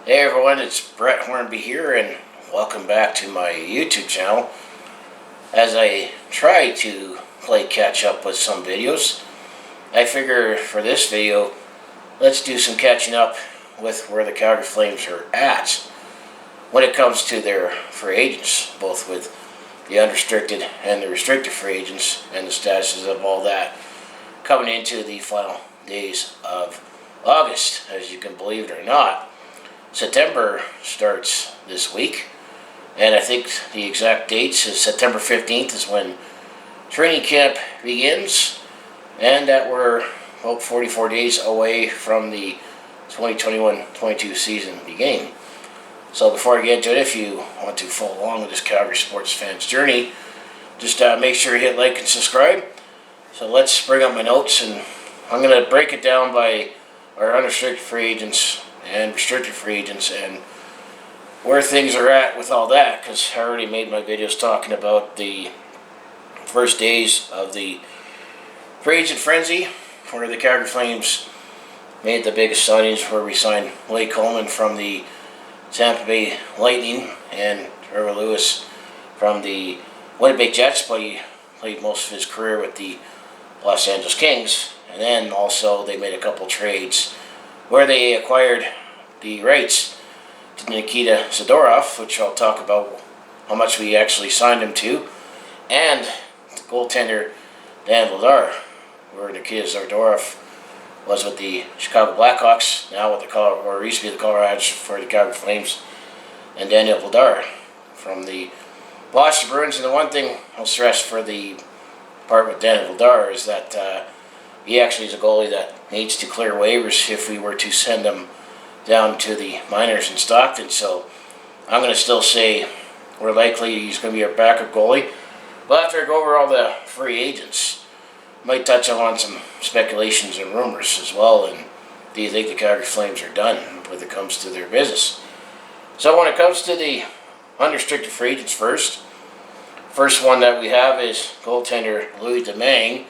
Hey everyone, it's Brett Hornby here, and welcome back to my YouTube channel. As I try to play catch up with some videos, I figure for this video, let's do some catching up with where the Calgary Flames are at when it comes to their free agents, both with the unrestricted and the restricted free agents, and the statuses of all that coming into the final days of August. As you can believe it or not, September starts this week, and I think the exact dates is September 15th is when training camp begins, and that we're about 44 days away from the 2021-22 season beginning. So before I get into it, if you want to follow along with this Calgary sports fans journey, just make sure you hit like and subscribe. So let's bring up my notes, and I'm going to break it down by our unrestricted free agents and restricted free agents and where things are at with all that, because I already made my videos talking about the first days of the free agent frenzy, where the Calgary Flames made the biggest signings, where we signed Louie Domingue from the Tampa Bay Lightning and Trevor Lewis from the Winnipeg Jets, but he played most of his career with the Los Angeles Kings. And then also they made a couple trades where they acquired the rights to Nikita Nesterov, which I'll talk about how much we actually signed him to, and the goaltender Dan Vladar, where Nikita Nesterov was with the Chicago Blackhawks, now with the or used to be the Colorado for the Calgary Flames, and Daniel Vladar from the Boston Bruins. And the one thing I'll stress for the part with Daniel Vladar is that he actually is a goalie that needs to clear waivers if we were to send him down to the minors in Stockton. So I'm going to still say we're likely he's going to be our backup goalie. But after I go over all the free agents, might touch on some speculations and rumors as well. And do you think the Calgary Flames are done when it comes to their business? So when it comes to the unrestricted free agents first one that we have is goaltender Louie Domingue.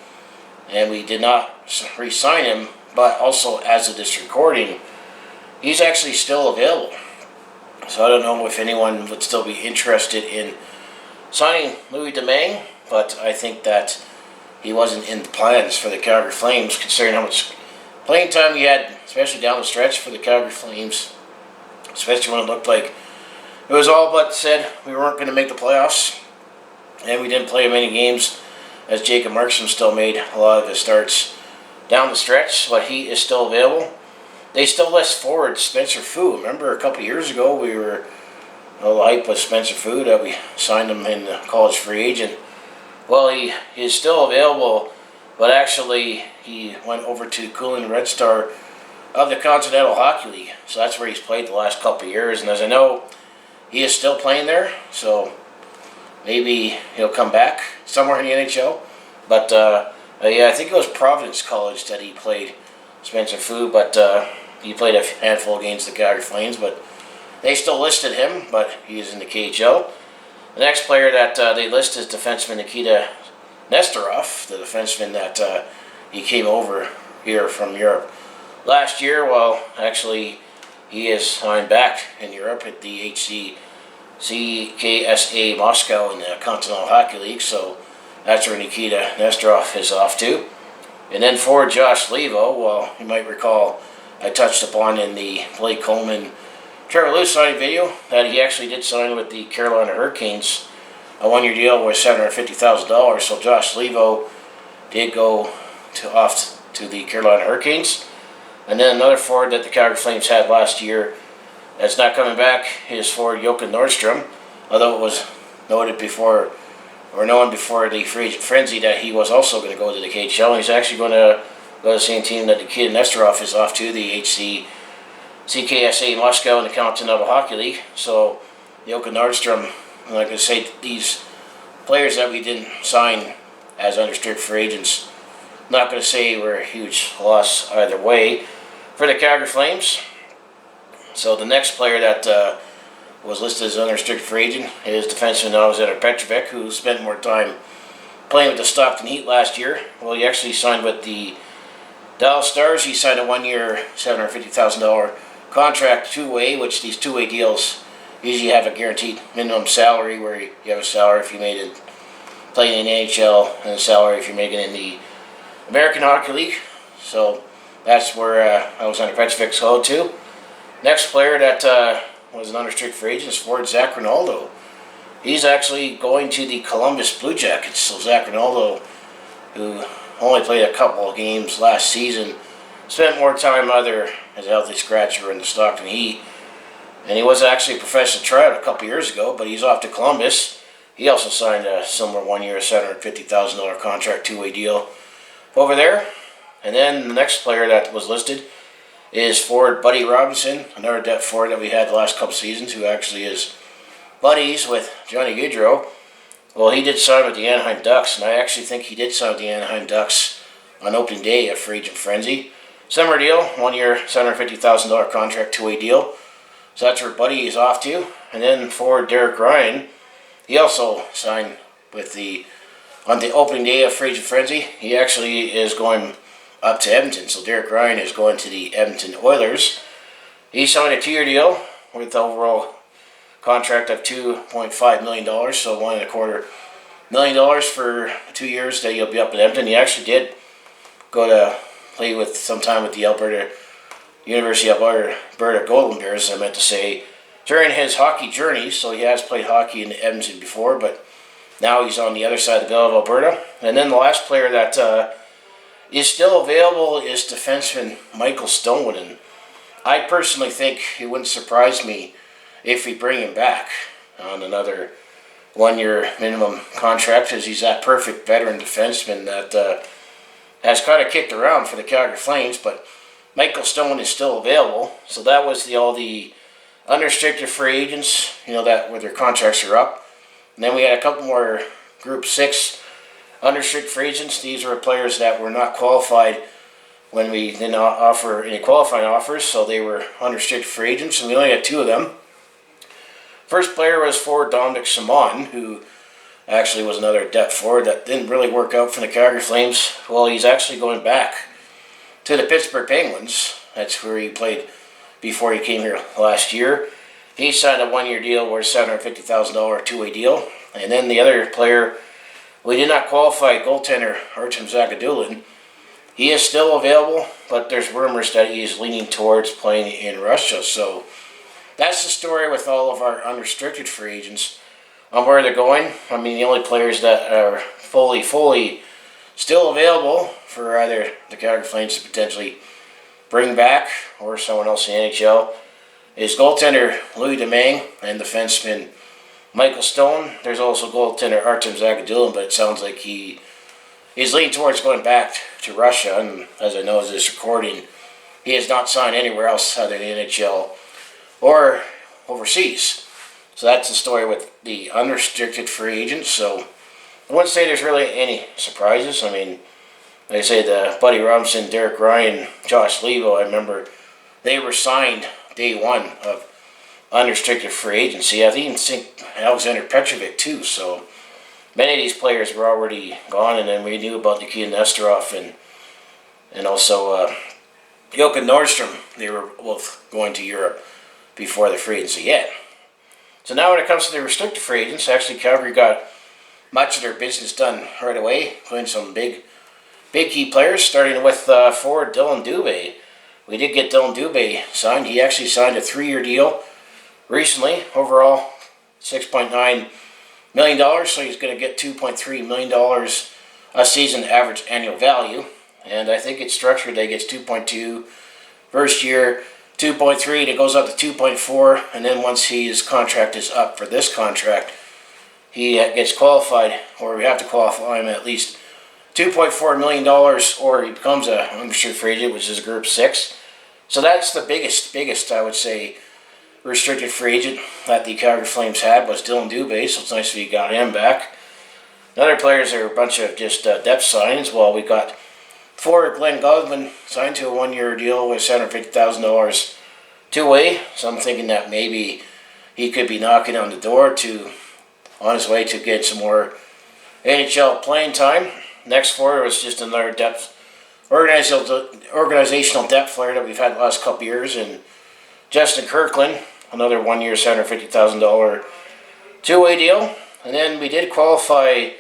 And we did not re-sign him, but also as of this recording, he's actually still available. So I don't know if anyone would still be interested in signing Louie Domingue, but I think that he wasn't in the plans for the Calgary Flames, considering how much playing time he had, especially down the stretch for the Calgary Flames, especially when it looked like it was all but said we weren't going to make the playoffs, and we didn't play many games, as Jacob Markstrom still made a lot of his starts down the stretch, but he is still available. They still list forward Spencer Fu. Remember a couple years ago we were a little hype with Spencer Fu that we signed him in the college free agent. Well, he is still available, but actually he went over to Kunlan Red Star of the Continental Hockey League. So that's where he's played the last couple of years, and as I know, he is still playing there, so maybe he'll come back somewhere in the NHL. But yeah, I think it was Providence College that he played Spencer Fu, but he played a handful of games the Calgary Flames, but they still listed him, but he is in the KHL. The next player that they list is defenseman Nikita Nesterov, the defenseman that he came over here from Europe last year. Well, actually, he is signed back in Europe at the CKSA Moscow in the Continental Hockey League, so that's where Nikita Nesterov is off to. And then for Josh Levio, well, you might recall I touched upon in the Blake Coleman Trevor Lewis signing video that he actually did sign with the Carolina Hurricanes a one-year deal worth $750,000. So Josh Levio did go off to the Carolina Hurricanes. And then another forward that the Calgary Flames had last year that's not coming back is forward Joakim Nordstrom, although it was noted before, or known before the free agent frenzy, that he was also going to go to the KHL, and he's actually going to go to the same team that Nikita Nesterov is off to, the CKSA Moscow in the Continental Hockey League. So Joakim Nordstrom, like I say, these players that we didn't sign as unrestricted free agents, not going to say we're a huge loss either way for the Calgary Flames. So the next player that was listed as unrestricted free agent is defenseman Alexander Petrovic, who spent more time playing with the Stockton Heat last year. Well, he actually signed with the Dallas Stars. He signed a one-year $750,000 contract two-way, which these two-way deals usually have a guaranteed minimum salary where you have a salary if you made it playing in the NHL and a salary if you're making it in the American Hockey League. So that's where I was under Petrovic's code too. Next player that was an unrestricted free agent is forward Zack Ronaldo. He's actually going to the Columbus Blue Jackets. So Zack Ronaldo, who only played a couple of games last season, spent more time either as a healthy scratcher in the Stockton Heat, and he was actually a professional tryout a couple years ago, but he's off to Columbus. He also signed a similar one-year $750,000 contract two-way deal over there. And then the next player that was listed is forward Buddy Robinson, another depth forward that we had the last couple seasons, who actually is buddies with Johnny Gaudreau. Well, he did sign with the Anaheim Ducks, and I actually think he did sign with the Anaheim Ducks on opening day of Free Agent Frenzy. Similar deal, one-year $750,000 contract two-way deal. So that's where Buddy is off to. And then forward Derek Ryan, he also signed with on the opening day of Free Agent Frenzy. He actually is going up to Edmonton. So Derek Ryan is going to the Edmonton Oilers. He signed a two-year deal with overall contract of $2.5 million, so $1.25 million for 2 years that he'll be up in Edmonton. He actually did go to play with some time with the University of Alberta Golden Bears, I meant to say, during his hockey journey. So he has played hockey in Edmonton before, but now he's on the other side of the Bell of Alberta. And then the last player that is still available is defenseman Michael Stone. And I personally think it wouldn't surprise me if we bring him back on another one-year minimum contract, because he's that perfect veteran defenseman that has kind of kicked around for the Calgary Flames. But Michael Stone is still available. So that was all the unrestricted free agents, that where their contracts are up. And then we had a couple more Group 6 unrestricted free agents. These were players that were not qualified when we didn't offer any qualifying offers, so they were unrestricted free agents, and we only had 2 of them. First player was forward Dominic Simon, who actually was another depth forward that didn't really work out for the Calgary Flames. Well, he's actually going back to the Pittsburgh Penguins. That's where he played before he came here last year. He signed a one-year deal worth $750,000 two-way deal. And then the other player, we did not qualify, goaltender Artem Zagadulin. He is still available, but there's rumors that he is leaning towards playing in Russia. So that's the story with all of our unrestricted free agents on where they're going. I mean, the only players that are fully still available for either the Calgary Flames to potentially bring back or someone else in the NHL is goaltender Louie Domingue and defenseman Michael Stone. There's also goaltender Artem Zagadulin, but it sounds like he is leaning towards going back to Russia. And as I know as this recording, he has not signed anywhere else other than the NHL or overseas. So that's the story with the unrestricted free agents. So I wouldn't say there's really any surprises. I mean, like I say, the Buddy Robinson, Derek Ryan, Josh Levio, I remember they were signed day one of unrestricted free agency. I even think Alexander Petrovic too. So many of these players were already gone, and then we knew about Nikita Nesterov and also Joakim Nordstrom. They were both going to Europe before the free agency yet. So now when it comes to the restricted free agents, actually Calgary got much of their business done right away, including some big key players, starting with forward Dylan Dubé. We did get Dylan Dubé signed. He actually signed a 3-year deal recently, overall $6.9 million, so he's going to get $2.3 million a season average annual value. And I think it's structured that he gets 2.2 first year, 2.3, and it goes up to 2.4, and then once his contract is up for this contract, he gets qualified, or we have to qualify him at least $2.4 million, or he becomes a unrestricted free agent, which is Group 6. So that's the biggest, I would say, restricted free agent that the Calgary Flames had was Dylan Dubé, so it's nice that we got him back. The other players are a bunch of just depth signs. Well, we got forward Glenn Goffman signed to a 1-year deal with $750,000 two-way, so I'm thinking that maybe he could be knocking on the door on his way to get some more NHL playing time. Next forward was just another organizational depth player that we've had the last couple years, and Justin Kirkland, another 1 year, $750,000 two-way deal. And then we did qualify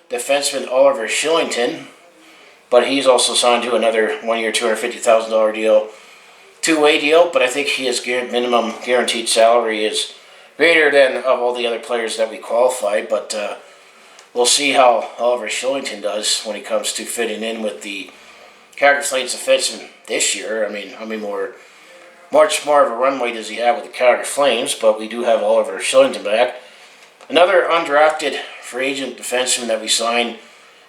defenseman Oliver Shillington, but he's also signed to another 1 year, $250,000 deal, two-way deal. But I think his minimum guaranteed salary is greater than of all the other players that we qualified. But we'll see how Oliver Shillington does when he comes to fitting in with the Calgary Flames defenseman this year. I mean, much more of a runway does he have with the Calgary Flames? But we do have Oliver Shillington back. Another undrafted free agent defenseman that we signed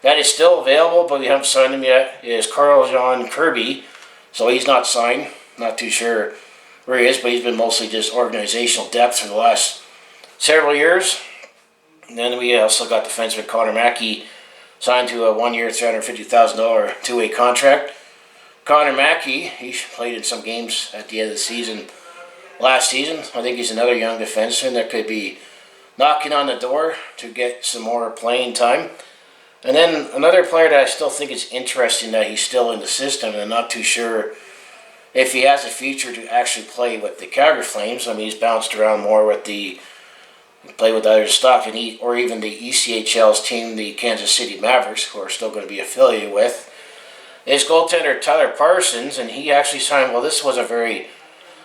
that is still available, but we haven't signed him yet, is Carl-Jean Kirby. So he's not signed. Not too sure where he is, but he's been mostly just organizational depth for the last several years. And then we also got defenseman Connor Mackey signed to a 1 year, $350,000 two-way contract. Connor Mackey, he played in some games at the end of the season last season. I think he's another young defenseman that could be knocking on the door to get some more playing time. And then another player that I still think is interesting that he's still in the system, and I'm not too sure if he has a future to actually play with the Calgary Flames. I mean, he's bounced around more with play with either Stockton or even the ECHL's team, the Kansas City Mavericks, who are still going to be affiliated with. His goaltender Tyler Parsons, and he actually signed, well, this was a very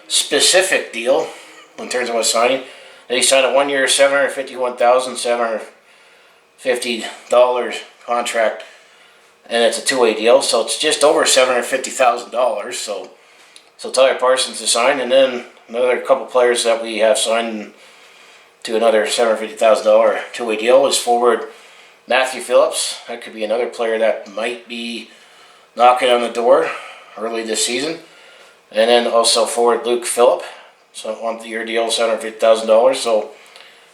specific deal in terms of what signing. And he signed a 1 year, $751,750 contract, and it's a two-way deal, so it's just over $750,000. So Tyler Parsons is signed, and then another couple players that we have signed to another $750,000 two-way deal is forward Matthew Phillips. That could be another player that might be knocking on the door early this season. And then also forward Luke Phillip, so 1 year deal, $750,000. So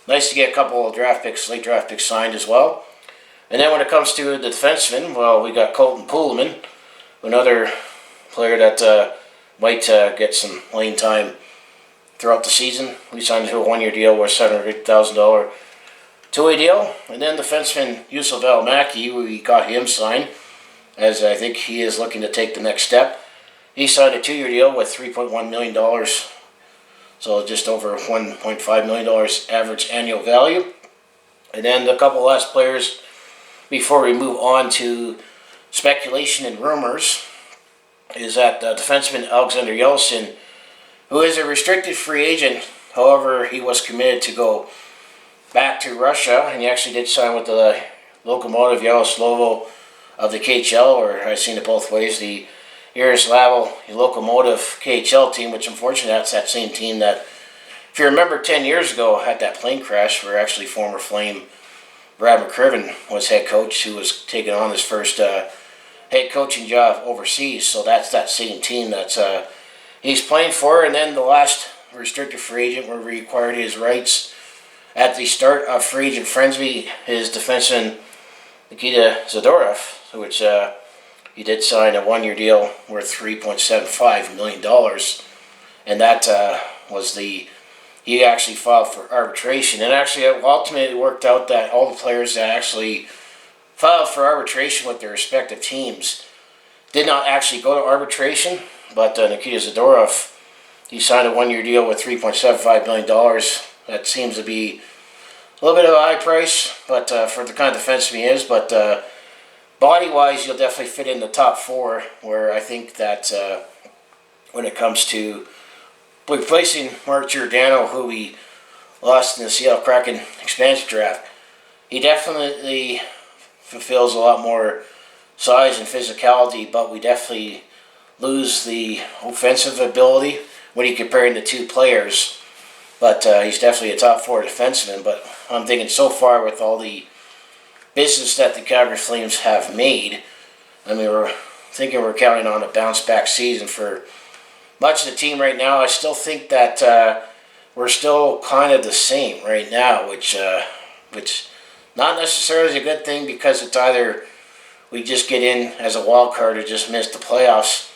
nice to get a couple of late draft picks signed as well. And then when it comes to the defensemen, well, we got Colton Poolman, another player that might get some playing time throughout the season. We signed to a 1 year deal worth $750,000 two-way deal. And then defenseman Yusuf Mackey, we got him signed, as I think he is looking to take the next step. He signed a 2 year deal with $3.1 million, so just over $1.5 million average annual value. And then a couple last players before we move on to speculation and rumors is that defenseman Alexander Yelsen, who is a restricted free agent. However, he was committed to go back to Russia, and he actually did sign with the Lokomotiv Yaroslavl of the KHL, or I've seen it both ways, the Yaroslavl Lokomotiv KHL team, which unfortunately that's that same team that, if you remember 10 years ago, had that plane crash where actually former Flame Brad McCriven was head coach, who was taking on his first head coaching job overseas. So that's that same team that's he's playing for. And then the last restricted free agent where we acquired his rights at the start of free agent frenzy is defenseman Nikita Nesterov, which he did sign a 1 year deal worth $3.75 million. And that was he actually filed for arbitration. And actually it ultimately worked out that all the players that actually filed for arbitration with their respective teams did not actually go to arbitration. But Nikita Nesterov, he signed a 1 year deal with $3.75 million. That seems to be a little bit of a high price, but for the kind of defenseman he is. But body-wise, you'll definitely fit in the top four, where I think that when it comes to replacing Mark Giordano, who we lost in the Seattle Kraken expansion draft, he definitely fulfills a lot more size and physicality, but we definitely lose the offensive ability when you comparing the two players. But he's definitely a top four defenseman. But I'm thinking so far with all the business that the Calgary Flames have made, I mean, we're counting on a bounce back season for much of the team right now. I still think that we're still kind of the same right now, which not necessarily is a good thing, because it's either we just get in as a wild card or just miss the playoffs.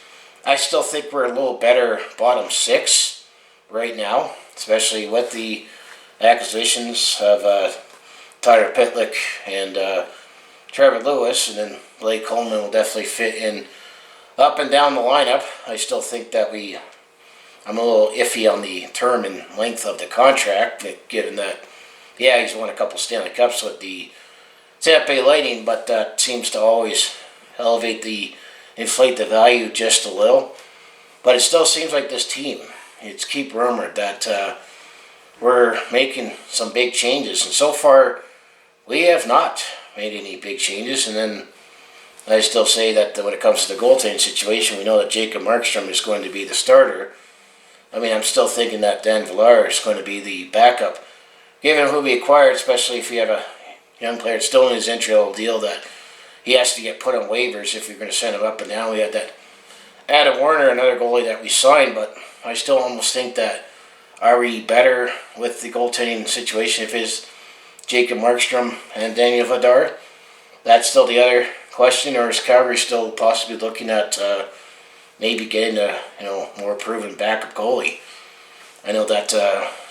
I still think we're a little better bottom six right now, especially with the acquisitions of Tyler Pitlick and Trevor Lewis, and then Blake Coleman will definitely fit in up and down the lineup. I still think that I'm a little iffy on the term and length of the contract, given that, yeah, he's won a couple Stanley Cups with the Tampa Bay Lightning, but that seems to always inflate the value just a little. But it still seems like this team, it's keep rumored that we're making some big changes, and so far we have not made any big changes. And then I still say that when it comes to the goaltending situation, we know that Jacob Markstrom is going to be the starter. I mean, I'm still thinking that Dan Villar is going to be the backup, given who we acquired, especially if we have a young player still in his entry-level deal that he has to get put on waivers if we're going to send him up. And now we had that Adam Warner, another goalie that we signed, but I still almost think that, are we better with the goaltending situation if it's Jacob Markstrom and Daniel Vladar? That's still the other question. Or is Calgary still possibly looking at maybe getting a more proven backup goalie? I know that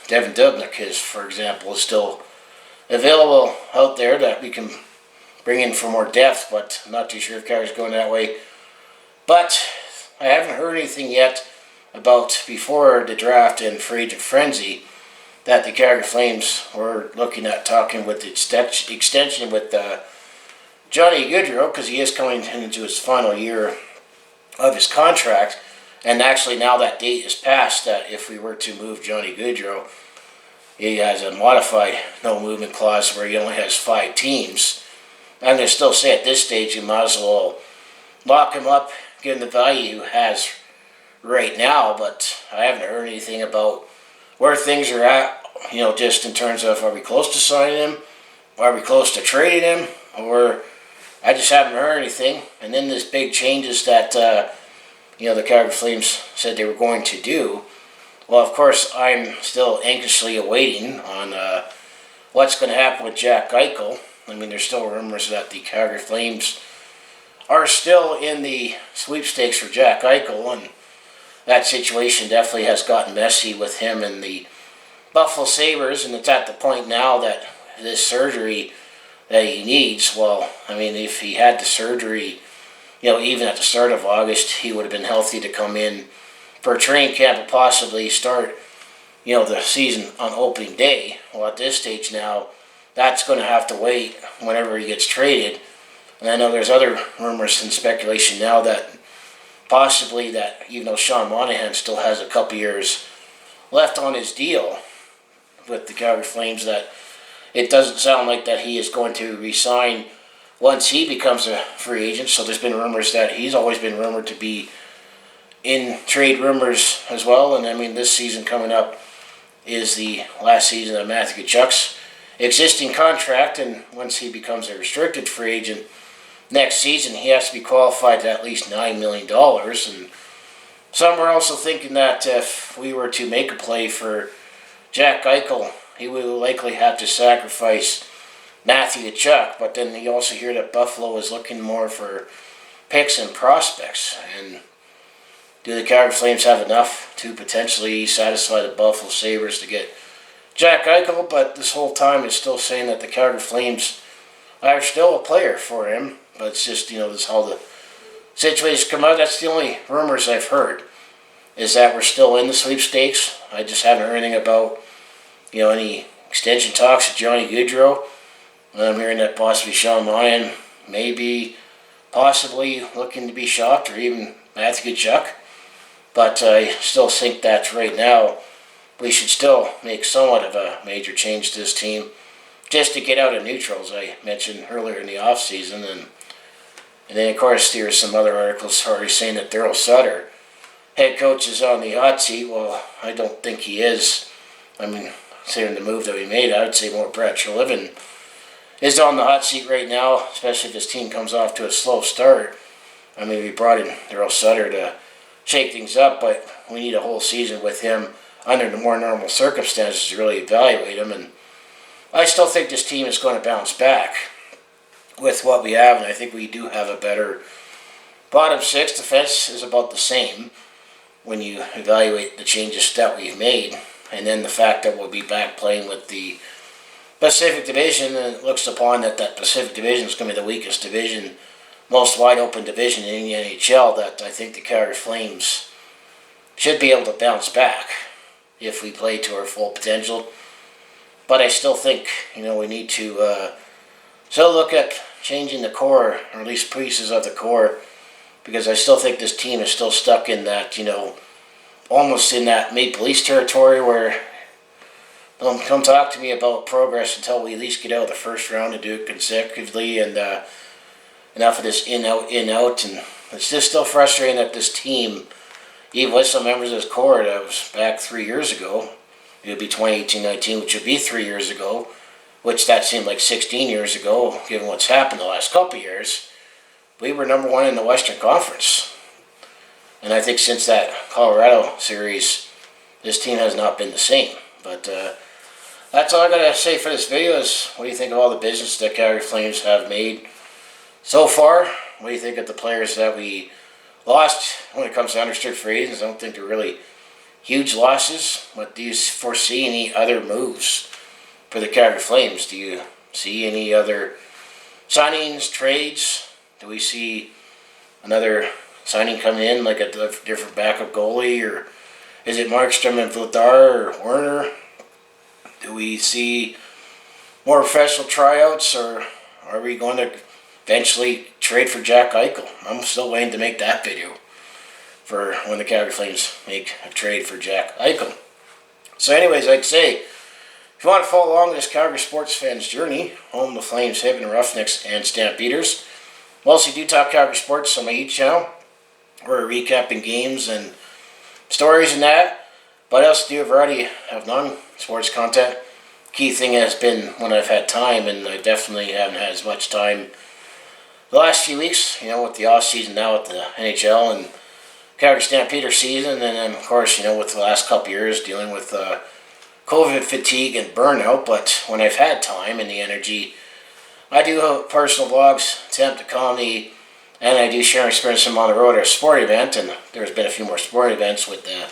Devin Dubnyk is, for example, is still available out there that we can bring in for more depth, but I'm not too sure if Calgary's going that way. But I haven't heard anything yet about, before the draft and free agent frenzy, that the Calgary Flames were looking at talking with the extension with Johnny Gaudreau, because he is coming into his final year of his contract. And actually now that date is passed, that if we were to move Johnny Gaudreau, he has a modified no movement clause where he only has 5 teams. I'm going to still say at this stage you might as well lock him up, given the value he has right now. But I haven't heard anything about where things are at, just in terms of, are we close to signing him? Are we close to trading him? Or I just haven't heard anything. And then this big changes that the Calgary Flames said they were going to do. Well, of course, I'm still anxiously awaiting on what's going to happen with Jack Eichel. I mean, there's still rumors that the Calgary Flames are still in the sweepstakes for Jack Eichel, and that situation definitely has gotten messy with him and the Buffalo Sabres, and it's at the point now that this surgery that he needs, well, I mean, if he had the surgery, even at the start of August, he would have been healthy to come in for a training camp and possibly start, the season on opening day. Well, at this stage now, that's going to have to wait whenever he gets traded. And I know there's other rumors and speculation now that possibly that even though Sean Monahan still has a couple years left on his deal with the Calgary Flames, that it doesn't sound like that he is going to resign once he becomes a free agent. So there's been rumors that he's always been rumored to be in trade rumors as well. And I mean, this season coming up is the last season of Matthew Tkachuk's existing contract, and once he becomes a restricted free agent next season, he has to be qualified to at least $9 million. And some are also thinking that if we were to make a play for Jack Eichel, he will likely have to sacrifice Matthew Tkachuk. But then you also hear that Buffalo is looking more for picks and prospects. And do the Calgary Flames have enough to potentially satisfy the Buffalo Sabres to get Jack Eichel? But this whole time it's still saying that the Calgary Flames are still a player for him. But it's just, this is how the situations come out. That's the only rumors I've heard, is that we're still in the sweepstakes. I just haven't heard anything about, any extension talks with Johnny Gaudreau. I'm hearing that possibly Sean Monahan maybe possibly looking to be shopped, or even Matthew Tkachuk. But I still think that right now we should still make somewhat of a major change to this team, just to get out of neutral, as I mentioned earlier in the offseason. And then, of course, there's some other articles already saying that Daryl Sutter, head coach, is on the hot seat. Well, I don't think he is. I mean, considering the move that we made, I would say more Brett Treliving is on the hot seat right now, especially if this team comes off to a slow start. I mean, we brought in Daryl Sutter to shake things up, but we need a whole season with him under the more normal circumstances to really evaluate him. And I still think this team is going to bounce back with what we have, and I think we do have a better bottom six. Defense is about the same when you evaluate the changes that we've made, and then the fact that we'll be back playing with the Pacific Division, and it looks upon that Pacific Division is going to be the weakest division, most wide open division in the NHL, that I think the Calgary Flames should be able to bounce back if we play to our full potential. But I still think, we need to still look at changing the core, or at least pieces of the core, because I still think this team is still stuck in that, almost in that Maple Leafs territory where don't come talk to me about progress until we at least get out of the first round and do it consecutively, and enough of this in-out, and it's just still frustrating that this team, even with some members of this core that was back 3 years ago, it would be 2018-19, which would be 3 years ago, which that seemed like 16 years ago, given what's happened the last couple of years. We were number one in the Western Conference. And I think since that Colorado series, this team has not been the same. But that's all I got to say for this video is, what do you think of all the business that Calgary Flames have made so far? What do you think of the players that we lost when it comes to unrestricted free agents? I don't think they're really huge losses. But do you foresee any other moves for the Calgary Flames? Do you see any other signings, trades? Do we see another signing coming in, like a different backup goalie, or is it Markstrom and Vladar or Werner? Do we see more professional tryouts, or are we going to eventually trade for Jack Eichel? I'm still waiting to make that video for when the Calgary Flames make a trade for Jack Eichel. So anyways, like I say, if you want to follow along this Calgary sports fans journey, home the Flames, Hitmen, Roughnecks, and Stampeders, we also do talk Calgary sports on my YouTube channel. We're recapping games and stories and that, but I also do a variety of non-sports content. Key thing has been when I've had time, and I definitely haven't had as much time the last few weeks, with the off season now with the NHL and Calgary Stampeder season, and then of course, with the last couple years dealing with COVID fatigue and burnout. But when I've had time and the energy, I do personal vlogs, attempt to comedy, and I do share experience on the road at a sporting event, and there's been a few more sporting events with the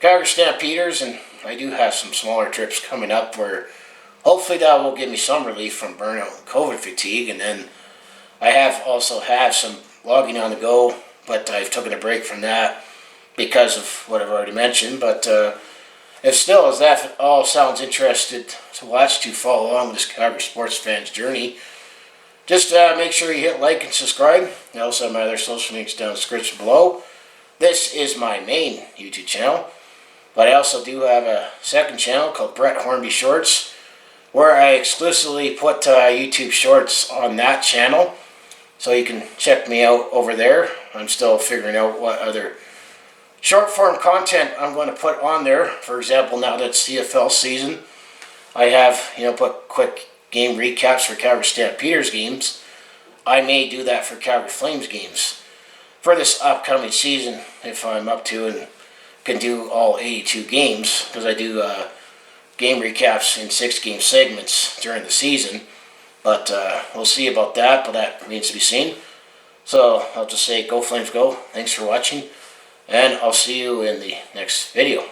Calgary Stampeders, and I do have some smaller trips coming up where hopefully that will give me some relief from burnout and COVID fatigue. And then I have also had some vlogging on the go, but I've taken a break from that because of what I've already mentioned. But if still, as that all sounds interested to watch, to follow along with this Calgary sports fans journey, just make sure you hit like and subscribe. I also have my other social links down in the description below. This is my main YouTube channel, but I also do have a second channel called Brett Hornby Shorts, where I exclusively put YouTube Shorts on that channel, so you can check me out over there. I'm still figuring out what other short form content I'm going to put on there. For example, now that it's CFL season, I have put quick game recaps for Calgary Stampeders games. I may do that for Calgary Flames games for this upcoming season if I'm up to and can do all 82 games, because I do game recaps in 6-game segments during the season. But we'll see about that, but that remains to be seen. So I'll just say, go Flames go. Thanks for watching, and I'll see you in the next video.